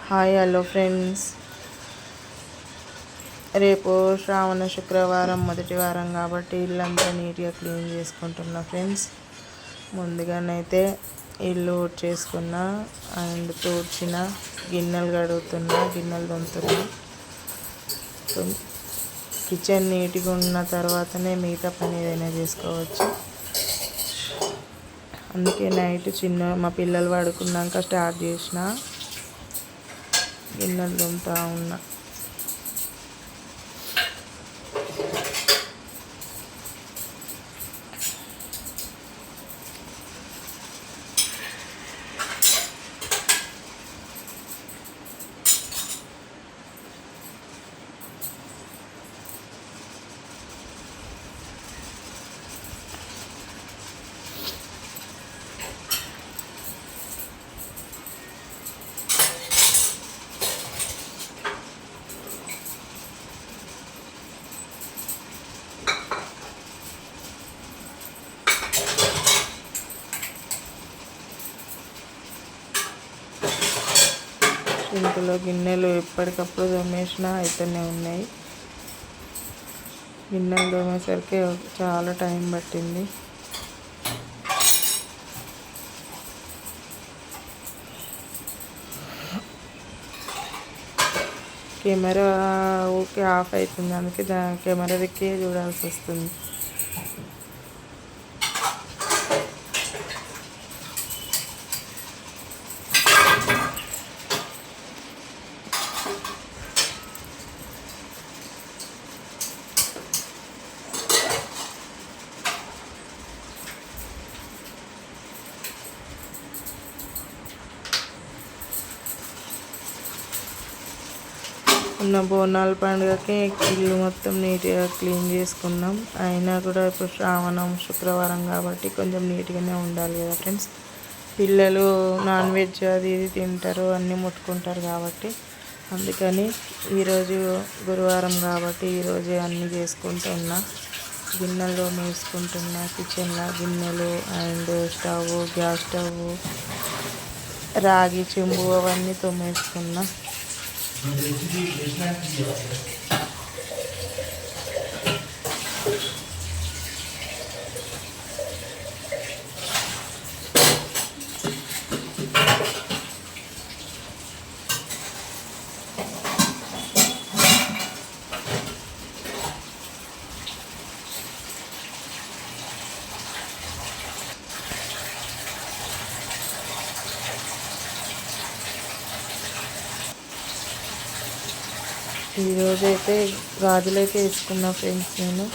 Hi hello friends. రేపు శ్రావణ శుక్రవారం మొదటి వారం కాబట్టి ఇల్లంతా నీట్గా క్లీన్ చేసుకుంటున్నా ఫ్రెండ్స్. ముందుగానైతే ఇల్లు చేసుకున్నా అండ్ తూడ్చిన, గిన్నెలు కడుగుతున్నా, గిన్నెలు తోముతున్నా. కిచెన్ నీట్గా ఉన్న తర్వాతనే మిగతా పని ఏదైనా చేసుకోవచ్చు. అందుకే నైట్ మా పిల్లలు పడుకున్నాక స్టార్ట్ చేసిన గిన్నెలు తోముతా ఉన్నా. సింకులో గిన్నెలు ఎప్పటికప్పుడు తోమేసినా అయితేనే ఉన్నాయి. గిన్నెలు తోమేసరికి చాలా టైం పట్టింది. కెమెరా ఓకే ఆఫ్ అవుతుంది, అందుకే కెమెరా దిక్కే చూడాల్సి వస్తుంది. ఉన్న బోనాల పండుగకి ఇల్లు మొత్తం నీట్గా క్లీన్ చేసుకున్నాం. అయినా కూడా ఇప్పుడు శ్రావణం శుక్రవారం కాబట్టి కొంచెం నీట్గానే ఉండాలి కదా ఫ్రెండ్స్. పిల్లలు నాన్ వెజ్ అది ఇది తింటారు, అన్నీ ముట్టుకుంటారు కాబట్టి అందుకని ఈరోజు గురువారం కాబట్టి ఈరోజే అన్నీ చేసుకుంటూ ఉన్నా. గిన్నెలు వేసుకుంటున్నా, కిచెన్లో గిన్నెలు అండ్ స్టవ్, గ్యాస్ స్టవ్, రాగి చెంబు అవన్నీ తోమేసుకున్నా. ఈరోజైతే గాజులైతే వేసుకున్నా ఫ్రెండ్స్. నేను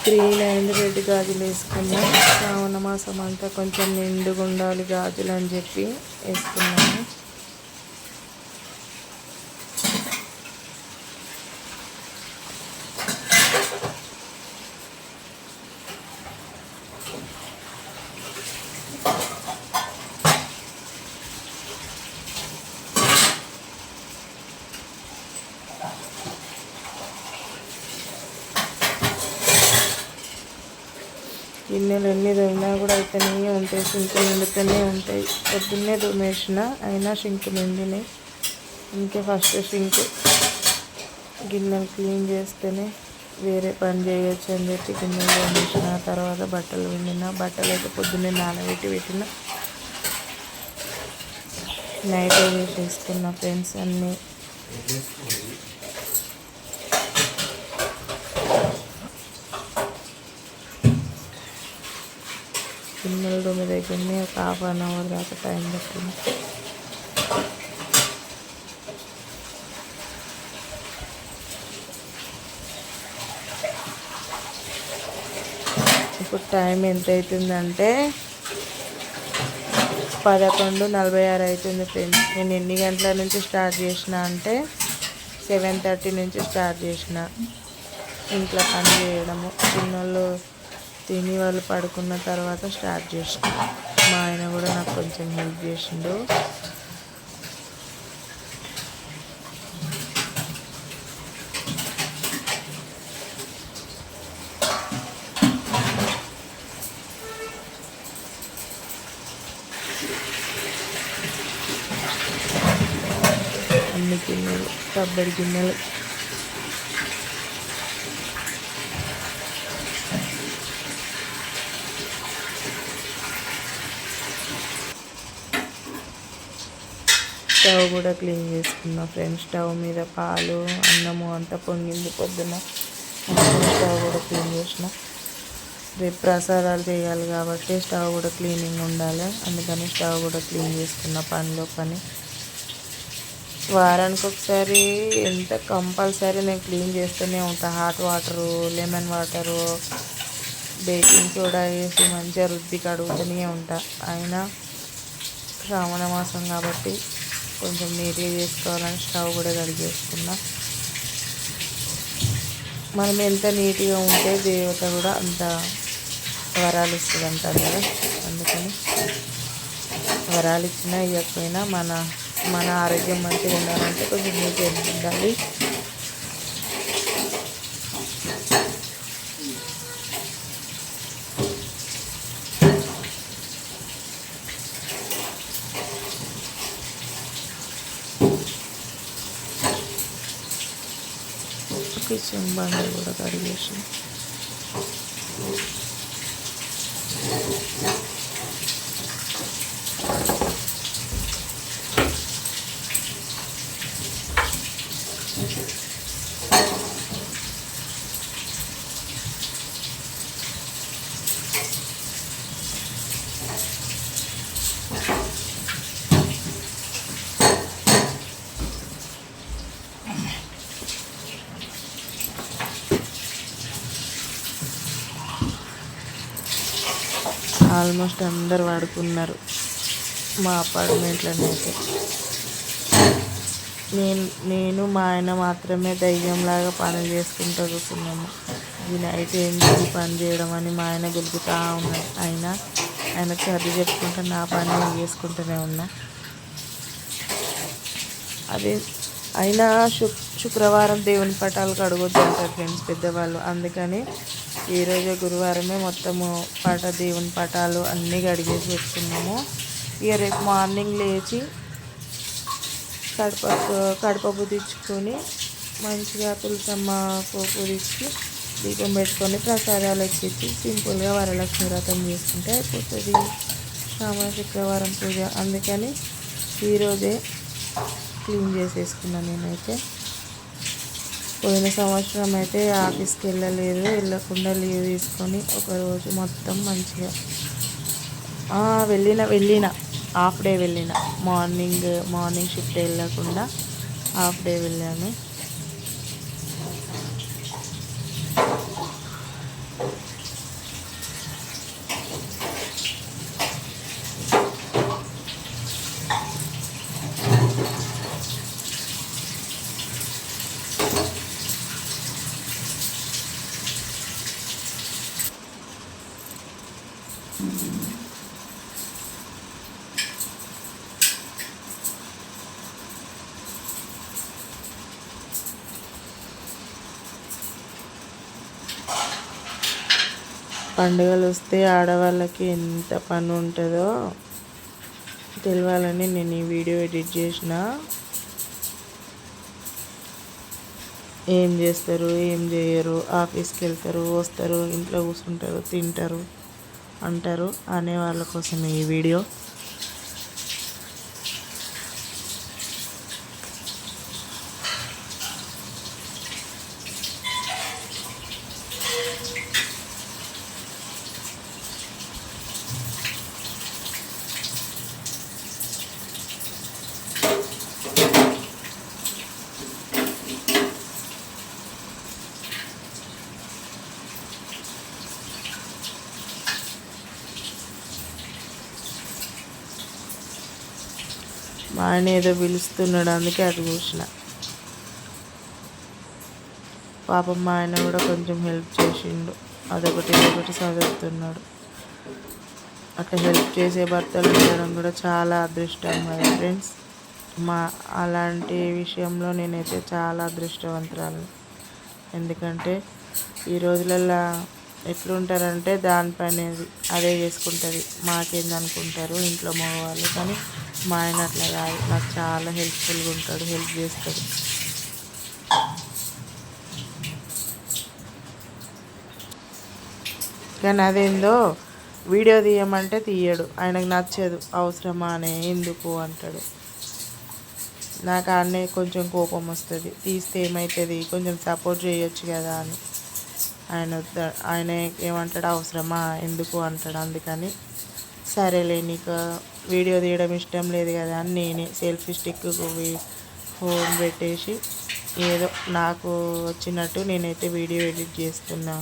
గ్రీన్ అండ్ రెడ్ గాజులు వేసుకున్నా. శ్రావణ మాసం అంతా కొంచెం నిండుగా ఉండాలి గాజులు అని చెప్పి వేసుకున్నాను. గిన్నెలు ఎన్ని తోమినా కూడా అయితేనే ఉంటాయి, సింకు నిండుతూనే ఉంటాయి. పొద్దున్నే తోమేసిన అయినా సింకు నిండినాయి. ఇంకే ఫస్ట్ సింకు గిన్నెలు క్లీన్ చేస్తేనే వేరే పని చేయొచ్చు అని చెప్పి గిన్నెలు తోమేసిన. తర్వాత బట్టలు పిండిన. బట్టలు అయితే పొద్దున్నే పెట్టిన, నైట్ వేసేసుకున్న ఫ్రెండ్స్ అన్నీ. గిన్నెలు తొమ్మిది దగ్గరనే ఒక ½ దాకా టైం పట్టింది. ఇప్పుడు టైం ఎంత అవుతుందంటే 11:46 అవుతుంది ఫ్రెండ్స్. నేను ఎన్ని గంటల నుంచి స్టార్ట్ చేసిన అంటే 7:30 నుంచి స్టార్ట్ చేసిన ఇంట్లో పని చేయడము. చిన్నోళ్ళు తిని వాళ్ళు పడుకున్న తర్వాత స్టార్ట్ చేసిన. మా ఆయన కూడా నాకు కొంచెం హెల్ప్ చేసిండు. అన్ని గిన్నెలు, రబ్బర్ గిన్నెలు. స్టవ్ కూడా క్లీన్ చేసుకున్నా ఫ్రెండ్స్. స్టవ్ మీద పాలు, అన్నము అంతా పొంగింది పొద్దున. స్టవ్ కూడా క్లీన్ చేసిన. రేపు ప్రసాదాలు చేయాలి కాబట్టి స్టవ్ కూడా క్లీనింగ్ ఉండాలి, అందుకని స్టవ్ కూడా క్లీన్ చేసుకున్న. పనిలో పని వారానికి ఒకసారి ఎంత కంపల్సరీ నేను క్లీన్ చేస్తూనే ఉంటాను. Hot water, lemon water, baking soda వేసి మంచిగా రుద్ది కడుగుతూనే ఉంటా. అయినా శ్రావణ మాసం కాబట్టి కొంచెం నీట్గా చేసుకోవాలని స్టవ్ కూడా కడిగేసుకున్నా. మనం ఎంత నీట్గా ఉంటే దేవత కూడా అంత వరాలు ఇస్తుంది అంటారు కదా. అందుకని వరాలు ఇచ్చినా ఇవ్వకపోయినా మన ఆరోగ్యం మంచిగా ఉండాలంటే కొంచెం నీట్గా ఉండాలి. కిచెన్ బండి కూడా కడిగేసి ఆల్మోస్ట్ అందరు వాడుకున్నారు మా అపార్ట్మెంట్లోనైతే. నేను మా ఆయన మాత్రమే దయ్యంలాగా పనులు చేసుకుంటూ కూర్చున్నాము. ఈ నైట్ ఏంటి పని చేయడం అని మా ఆయన గెలుపుతూ ఉన్నాడు. ఆయనకు సర్ది చెప్పుకుంటూ నా పని చేసుకుంటూనే ఉన్నా. అదే అయినా శుక్రవారం దేవుని పటాలు కడగొద్దు అంటారు ఫ్రెండ్స్ పెద్దవాళ్ళు. అందుకని ఈరోజు గురువారమే మొత్తము దేవుని పటాలు అన్నీ కడిగేసి పెట్టుకున్నాము. ఇక రేపు మార్నింగ్ లేచి కడప తెచ్చుకొని మంచిగా తులసమ్మ పోపు తెచ్చి దీపం పెట్టుకొని ప్రసాదాలు ఎక్కించి సింపుల్గా వరలక్ష్మి వ్రతం చేసుకుంటే అయిపోతుంది శ్రావణ శుక్రవారం పూజ. అందుకని ఈరోజే క్లీన్ చేసేసుకున్నాను నేనైతే. పోయిన సంవత్సరం అయితే ఆఫీస్కి వెళ్ళకుండా లీవ్ తీసుకొని ఒకరోజు మొత్తం మంచిగా వెళ్ళిన హాఫ్ డే వెళ్ళిన. మార్నింగ్ షిఫ్ట్ వెళ్ళకుండా హాఫ్ డే వెళ్ళాను. పండుగలు వస్తే ఆడవాళ్ళకి ఎంత పని ఉంటుందో తెలియాలని నేను ఈ వీడియో ఎడిట్ చేసిన. ఏం చేస్తారు, ఏం చేయరు, ఆఫీస్కి వెళ్తారు, వస్తారు, ఇంట్లో కూర్చుంటారు, తింటారు అంటారు అనే వాళ్ళ కోసం ఈ వీడియో. మా ఆయన ఏదో పిలుస్తున్నాడు, అందుకే అటు చూసిన. పాపం మా ఆయన కూడా కొంచెం హెల్ప్ చేసిండు. అదొకటి ఇదొకటి చదువుతున్నాడు. అట్లా హెల్ప్ చేసే భర్తలు ఉండడం కూడా చాలా అదృష్టం కదా ఫ్రెండ్స్. అలాంటి విషయంలో నేనైతే చాలా అదృష్టవంతురాలు. ఎందుకంటే ఈ రోజులలో ఎట్లుంటారంటే దానిపైన అదే చేసుకుంటుంది, మాకేంది అనుకుంటారు ఇంట్లో మగవాళ్ళు. కానీ మా ఆయన అట్లా కాదు, నాకు చాలా హెల్ప్ఫుల్గా ఉంటాడు, హెల్ప్ చేస్తాడు. కానీ అదేందో వీడియో తీయమంటే తీయడు, ఆయనకు నచ్చదు. అవసరమా అనే ఎందుకు అంటాడు. నాకు ఆడనే కొంచెం కోపం వస్తుంది, తీస్తే ఏమవుతుంది, కొంచెం సపోర్ట్ చేయొచ్చు కదా అని. ఆయన ఏమంటాడు, అవసరమా ఎందుకు అంటాడు. అందుకని సరేలే నీకు వీడియో తీయడం ఇష్టం లేదు కదా అని నేనే సెల్ఫీ స్టిక్ ఫోన్ పెట్టేసి ఏదో నాకు వచ్చినట్టు నేనైతే వీడియో ఎడిట్ చేస్తున్నా.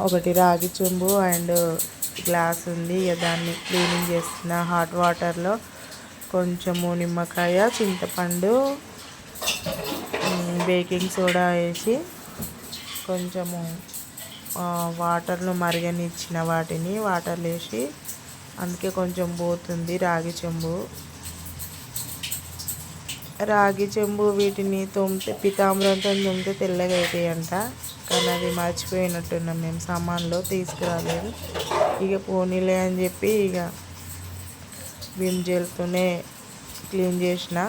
ఒకటి రాగి చెంబు అండ్ గ్లాస్ ఉంది, దాన్ని క్లీనింగ్ చేస్తున్నా. హాట్ వాటర్లో కొంచెము నిమ్మకాయ, చింతపండు, బేకింగ్ సోడా వేసి కొంచెము వాటర్లో మరగనిచ్చిన వాటిని వాటర్లో వేసి, అందుకే కొంచెం పోతుంది. రాగి చెంబు వీటిని తోమితే పితాంబరంతో తోమితే తెల్లగా అవుతాయంట. కానీ అది మర్చిపోయినట్టున్నాం మేము, సామాన్లో తీసుకురాలేదు. ఇక పోనీలే అని చెప్పి ఇక విమ్ జెల్తోనే క్లీన్ చేసిన.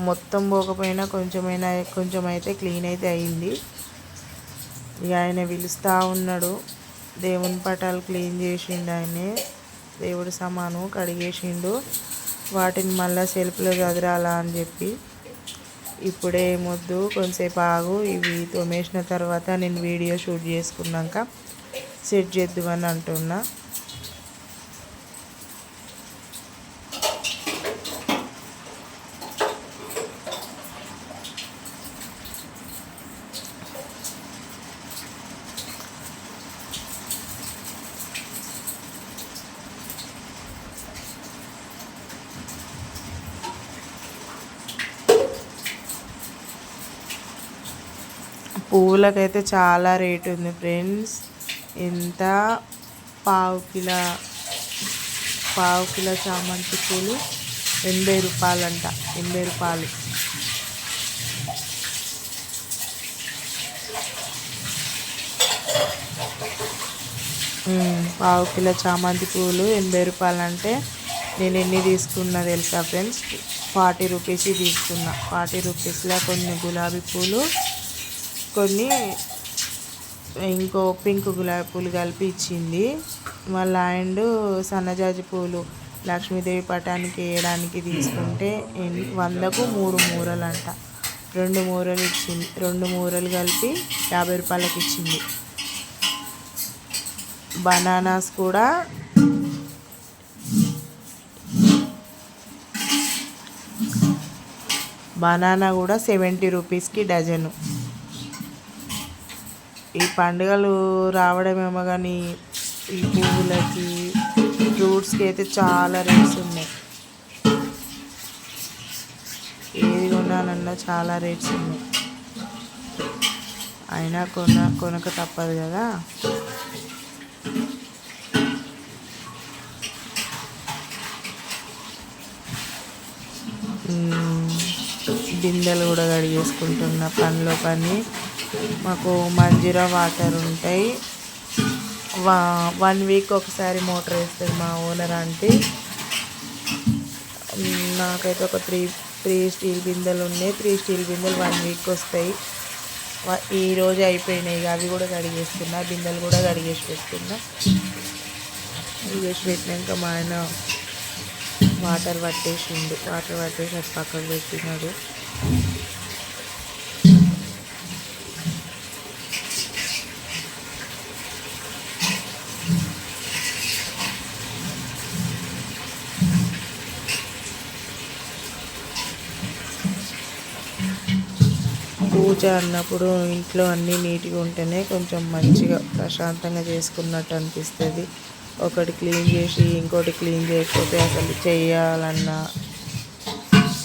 మొత్తం పోకపోయినా కొంచెం అయితే క్లీన్ అయితే అయింది. ఇక ఆయన పిలుస్తూ ఉన్నాడు. దేవుని పటాలు క్లీన్ చేసిండు ఆయనే, దేవుడి సామాను కడిగేసిండు. వాటిని మళ్ళీ సెల్ఫ్లో చదరాలా అని చెప్పి ఇప్పుడే ఏమొద్దు, కొంతసేపు ఆగు, ఇవి తోమేసిన తర్వాత నేను వీడియో షూట్ చేసుకున్నాక సెట్ చేద్దామని అంటున్నా. పువ్వులకైతే చాలా రేటు ఉంది ఫ్రెండ్స్. ఎంత పావు కిలో చామంతి పూలు 80 రూపాయలంట. 80 రూపాయలు. పావు కిలో చామంతి పూలు 80 రూపాయలు అంటే నేను ఎన్ని తీసుకున్నా తెలుసా ఫ్రెండ్స్? 40 రూపీస్ తీసుకున్నా. 40 రూపీస్లో కొన్ని గులాబీ పూలు, కొన్ని ఇంకో పింక్ గులాబీ పూలు కలిపి ఇచ్చింది. మళ్ళీ అండ్ సన్నజాజి పూలు లక్ష్మీదేవి పటానికి వేయడానికి తీసుకుంటే 100కు 3 మూరలంట. 2 మూరలు ఇచ్చింది. 2 మూరలు కలిపి 50 రూపాయలకి ఇచ్చింది. బనానాస్ కూడా బనానా కూడా 70 రూపీస్కి డజను. ఈ పండుగలు రావడమేమో కానీ ఈ పువ్వులకి, ఫ్రూట్స్కి అయితే చాలా రేట్స్ ఉన్నాయి. ఏది కొనాలన్నా చాలా రేట్స్ ఉన్నాయి. అయినా కొనక తప్పదు కదా. బిందెలు కూడా కడిగేసుకుంటున్న పనిలో పని. మాకు మంజీరా వాటర్ ఉంటాయి. 1 వీక్ ఒకసారి మోటార్ వేస్తుంది మా ఓనర్ ఆంటీ. నాకైతే ఒక 3 స్టీల్ బిందెలు ఉన్నాయి. 3 స్టీల్ బిందెలు 1 వీక్ వస్తాయి. ఈరోజు అయిపోయినాయి. అవి కూడా కడిగేస్తున్నా, బిందెలు కూడా కడిగేసి పెట్టుకున్నా. కడిగేసి పెట్టినాక మా ఆయన వాటర్ పట్టేసి అది పక్కకు పెట్టినాడు. పూజ అన్నప్పుడు ఇంట్లో అన్నీ నీట్గా ఉంటేనే కొంచెం మంచిగా ప్రశాంతంగా చేసుకున్నట్టు అనిపిస్తుంది. ఒకటి క్లీన్ చేసి ఇంకోటి క్లీన్ చేయకపోతే అసలు చేయాలన్న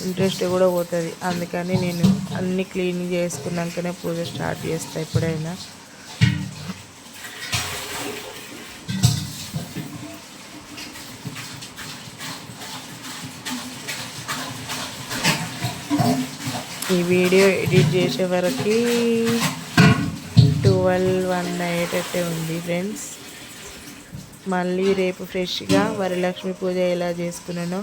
ఇంట్రెస్ట్ కూడా పోతుంది. అందుకని నేను అన్నీ క్లీన్ చేసుకున్నాకనే పూజ స్టార్ట్ చేస్తాను ఎప్పుడైనా. ఈ వీడియో ఎడిట్ చేసే వరకు 12-1 అయ్యేటట్టే ఉంది ఫ్రెండ్స్. మళ్ళీ రేపు ఫ్రెష్గా వరలక్ష్మి పూజ ఎలా చేసుకున్నానో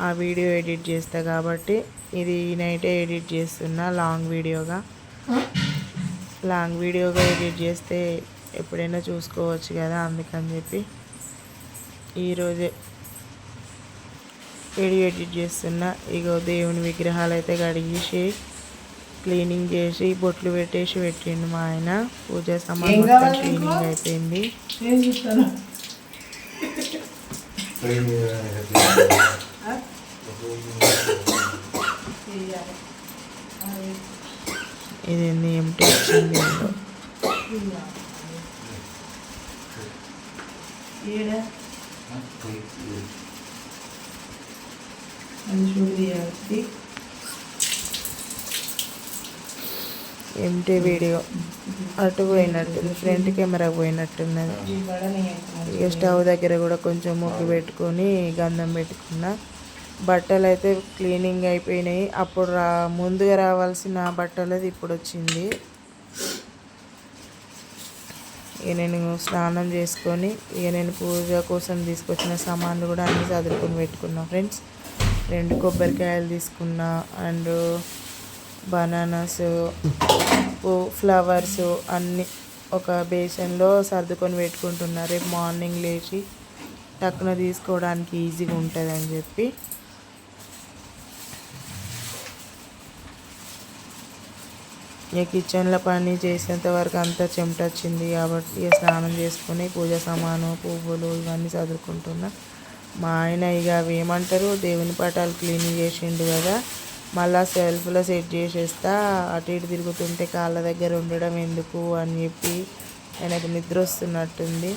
ఆ వీడియో ఎడిట్ చేస్తా కాబట్టి ఇది నైటే ఎడిట్ చేస్తున్నా లాంగ్ వీడియోగా ఎడిట్ చేస్తే ఎప్పుడైనా చూసుకోవచ్చు కదా, అందుకని చెప్పి ఈరోజే వీడియో ఎడిట్ చేస్తున్నా. ఇగో దేవుని విగ్రహాలు అయితే కడిగేసి క్లీనింగ్ చేసి బొట్లు పెట్టేసి పెట్టిండు మా ఆయన. పూజ సామాన్ మొత్తం క్లీనింగ్ అయిపోయింది. ఇది ఎంటీ వచ్చింది. ఎంటీ వీడియో అటు పోయినట్టుంది, ఫ్రంట్ కెమెరా పోయినట్టున్నది. ఇక స్టవ్ దగ్గర కూడా కొంచెం ముగ్గు పెట్టుకొని గంధం పెట్టుకున్నా. బట్టలు అయితే క్లీనింగ్ అయిపోయినాయి. అప్పుడు ముందుగా రావాల్సిన బట్టలది ఇప్పుడు వచ్చింది. ఇక నేను స్నానం చేసుకొని ఇక నేను పూజ కోసం తీసుకొచ్చిన సామాన్లు కూడా అన్నీ చదువుకొని పెట్టుకున్నా ఫ్రెండ్స్. 2 కొబ్బరికాయలు తీసుకున్నా, అండ్ బనానాస్, ఫ్లవర్స్ అన్నీ ఒక బేసన్లో సర్దుకొని పెట్టుకుంటున్నా. రేపు మార్నింగ్ లేచి టక్కున తీసుకోవడానికి ఈజీగా ఉంటుంది అని చెప్పి. ఇక కిచెన్లో పని చేసేంత వరకు అంతా చెమట వచ్చింది కాబట్టి ఇక స్నానం చేసుకుని పూజ సామాను, పువ్వులు ఇవన్నీ చదువుకుంటున్నా. మా ఆయన ఇక అవి ఏమంటారు, దేవుని పటాలు క్లీనింగ్ చేసిండు కదా, మళ్ళీ సెల్ఫ్లో సెట్ చేసేస్తా, అటు ఇటు తిరుగుతుంటే కాళ్ళ దగ్గర ఉండడం ఎందుకు అని చెప్పి ఆయనకు నిద్ర వస్తున్నట్టుంది.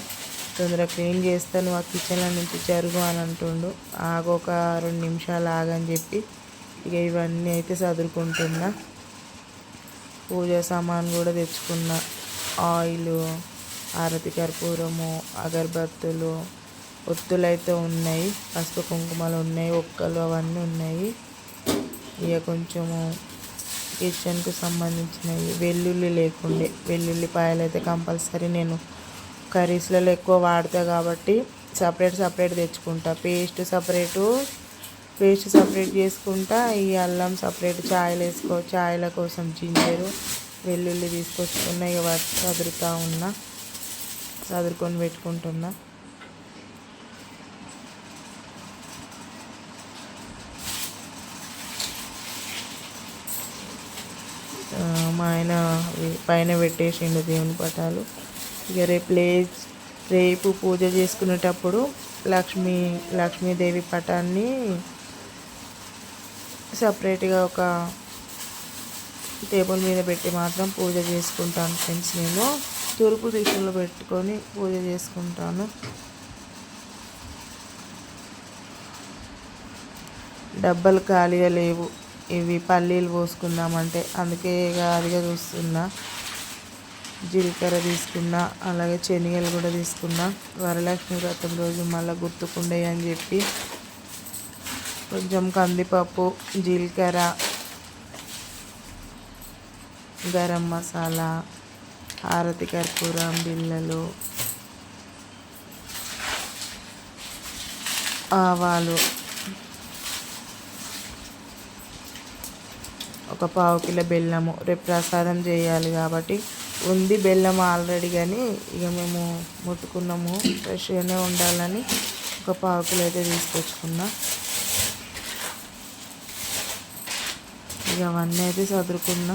తొందరగా క్లీన్ చేస్తాను, ఆ కిచెన్లో నుంచి జరుగు అని అంటుండు. ఆగొక 2 నిమిషాలు ఆగని చెప్పి ఇక ఇవన్నీ అయితే చదువుకుంటున్నా. పూజ సామాన్ కూడా తెచ్చుకున్నా. ఆయిల్, హారతి కర్పూరము, అగరబత్తులు, ఒత్తులు అయితే ఉన్నాయి, పసుపు కుంకుమలు ఉన్నాయి, ఒక్కలు అవన్నీ ఉన్నాయి. ఇక కొంచెము కిచెన్కు సంబంధించినవి వెల్లుల్లి లేకుండే, వెల్లుల్లిపాయలు అయితే కంపల్సరీ నేను కర్రీస్లలో ఎక్కువ వాడతా కాబట్టి సపరేట్ తెచ్చుకుంటా. పేస్ట్ సపరేట్ చేసుకుంటా. ఈ అల్లం సపరేట్, చాయ్ల కోసం జింజరు, వెల్లుల్లి తీసుకొచ్చుకున్నా. ఇక వాటి చదురుకొని పెట్టుకుంటున్నా. మా ఆయన పైన పెట్టేసిండు దేవుని పటాలు. ఇక రేపు పూజ చేసుకునేటప్పుడు లక్ష్మీదేవి పటాన్ని సపరేట్గా ఒక టేబుల్ మీద పెట్టి మాత్రం పూజ చేసుకుంటాను ఫ్రెండ్స్. నేను తూర్పు దిశలో పెట్టుకొని పూజ చేసుకుంటాను. డబ్బాలు ఖాళీగా లేవు, ఇవి పల్లీలు పోసుకుందామంటే, అందుకే అదిగా చూస్తున్నా. జీలకర్ర తీసుకున్నా, అలాగే శనగలు కూడా తీసుకున్నా. వరలక్ష్మి వ్రతం రోజు మళ్ళీ గుర్తుకుండే అని చెప్పి కొంచెం కందిపప్పు, జీలకర్ర, గరం మసాలా, హారతి కర్పూరం బిళ్ళలు, ఆవాలు, ఒక 1/2 కిలో బెల్లము. రేపు ప్రసాదం చేయాలి కాబట్టి ఉంది బెల్లం ఆల్రెడీ, కానీ ఇక మేము ముట్టుకున్నాము ఫ్రెష్గానే ఉండాలని ఒక 1/2 కిలో అయితే తీసుకొచ్చుకున్నా. ఇక అవన్నీ అయితే చదువుకున్నా.